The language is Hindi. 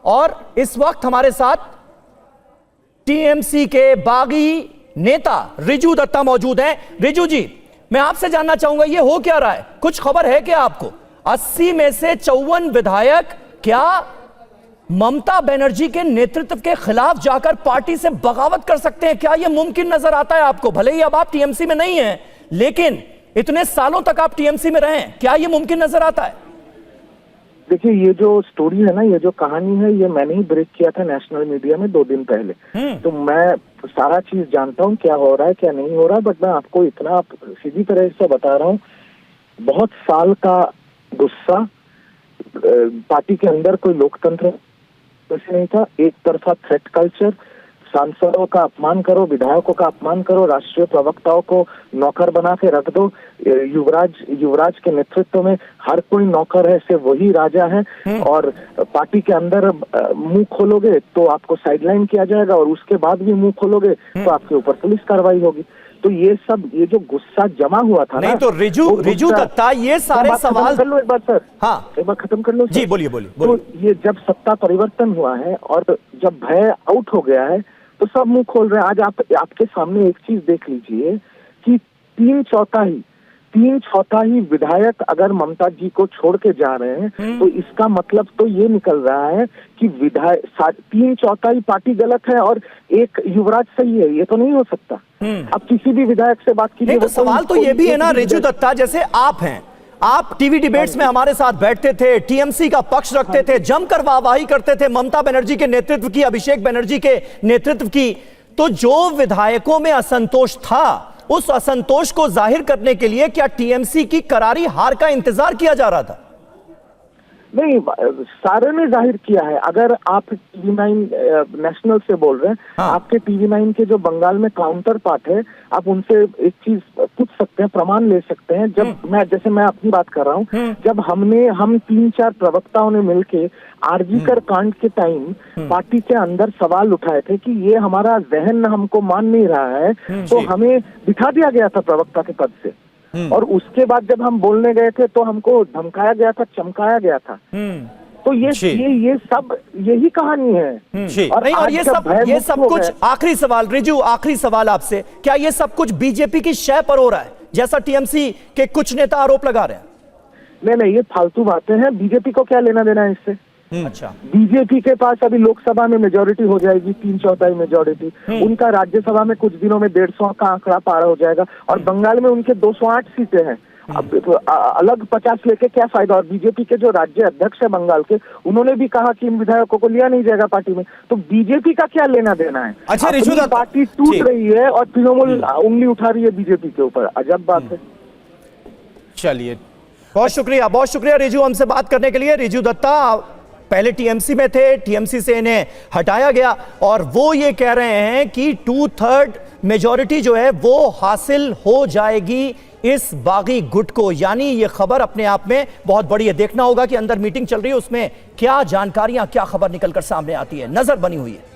और इस वक्त हमारे साथ टीएमसी के बागी नेता रिजू दत्ता मौजूद हैं। रिजू जी, मैं आपसे जानना चाहूंगा, ये हो क्या रहा है? कुछ खबर है क्या आपको? 80 में से 54 विधायक क्या ममता बनर्जी के नेतृत्व के खिलाफ जाकर पार्टी से बगावत कर सकते हैं? क्या यह मुमकिन नजर आता है आपको? भले ही अब आप टीएमसी में नहीं हैं, लेकिन इतने सालों तक आप टीएमसी में रहे हैं, क्या यह मुमकिन नजर आता है? देखिए, ये जो स्टोरी है ना, ये जो कहानी है, ये मैंने ही ब्रेक किया था नेशनल मीडिया में 2 दिन पहले। तो मैं सारा चीज जानता हूँ, क्या हो रहा है क्या नहीं हो रहा है, बट मैं आपको इतना सीधी तरह से बता रहा हूँ। बहुत साल का गुस्सा, पार्टी के अंदर कोई लोकतंत्र नहीं था, एक तरफा थ्रेट कल्चर, सांसदों का अपमान करो, विधायकों का अपमान करो, राष्ट्रीय प्रवक्ताओं को नौकर बना के रख दो। युवराज के नेतृत्व में हर कोई नौकर है, सिर्फ वही राजा है। और पार्टी के अंदर मुंह खोलोगे तो आपको साइडलाइन किया जाएगा, और उसके बाद भी मुंह खोलोगे तो आपके ऊपर पुलिस कार्रवाई होगी। तो ये जो गुस्सा जमा हुआ था नहीं ना, तो रिजू दत्ता, ये सारे सवाल कर लो एक बार सर। हाँ, एक बार खत्म कर लो जी। बोलिए। तो ये जब सत्ता परिवर्तन हुआ है और जब भय आउट हो गया है तो सब मुंह खोल रहे हैं। आज आपके सामने एक चीज देख लीजिए कि 3 चौथाई विधायक अगर ममता जी को छोड़ के जा रहे हैं तो इसका मतलब तो ये निकल रहा है कि 3 चौथाई पार्टी गलत है और एक युवराज सही है। ये तो नहीं हो सकता। अब किसी भी विधायक से बात कीजिए। तो सवाल तो ये भी है ना रिजू दत्ता, जैसे आप हैं, आप टीवी डिबेट्स में हमारे साथ बैठते थे, टीएमसी का पक्ष रखते थे, जमकर वाहवाही करते थे ममता बनर्जी के नेतृत्व की, अभिषेक बनर्जी के नेतृत्व की। तो जो विधायकों में असंतोष था, उस असंतोष को जाहिर करने के लिए क्या टीएमसी की करारी हार का इंतजार किया जा रहा था? नहीं, सारे ने जाहिर किया है। अगर आप TV9 नेशनल से बोल रहे हैं, आपके TV9 के जो बंगाल में काउंटर पार्ट है, आप उनसे एक चीज पूछ सकते हैं, प्रमाण ले सकते हैं। जब मैं अपनी बात कर रहा हूँ, जब हम 3-4 प्रवक्ताओं ने मिलके आरजीकर कांड के टाइम पार्टी के अंदर सवाल उठाए थे कि ये हमारा जहन हमको मान नहीं रहा है, तो हमें बिठा दिया गया था प्रवक्ता के पद से। और उसके बाद जब हम बोलने गए थे तो हमको धमकाया गया था, चमकाया गया था। तो ये सब यही कहानी है। और ये सब कुछ, आखिरी सवाल रिजू, आखिरी सवाल आपसे, क्या ये सब कुछ बीजेपी की शय पर हो रहा है, जैसा टीएमसी के कुछ नेता आरोप लगा रहे हैं? नहीं, ये फालतू बातें हैं। बीजेपी को क्या लेना देना है इससे? अच्छा, बीजेपी के पास अभी लोकसभा में मेजोरिटी हो जाएगी, 3 चौथाई मेजोरिटी। उनका राज्यसभा में कुछ दिनों में 150 का आंकड़ा पार हो जाएगा, और बंगाल में उनके 208 सीटें हैं। अब अलग 50 लेके क्या फायदा? और बीजेपी के जो राज्य अध्यक्ष है बंगाल के, उन्होंने भी कहा कि इन विधायकों को लिया नहीं जाएगा पार्टी में। तो बीजेपी का क्या लेना देना है? अच्छा, पार्टी टूट रही है और तृणमूल उंगली उठा रही है बीजेपी के ऊपर। अजब बात है। चलिए, बहुत शुक्रिया रिजू हमसे बात करने के लिए। रिजू दत्ता पहले टीएमसी में थे, टीएमसी से इन्हें हटाया गया, और वो ये कह रहे हैं कि 2/3 मेजॉरिटी जो है वो हासिल हो जाएगी इस बागी गुट को। यानी ये खबर अपने आप में बहुत बड़ी है। देखना होगा कि अंदर मीटिंग चल रही है, उसमें क्या जानकारियां, क्या खबर निकलकर सामने आती है। नजर बनी हुई है।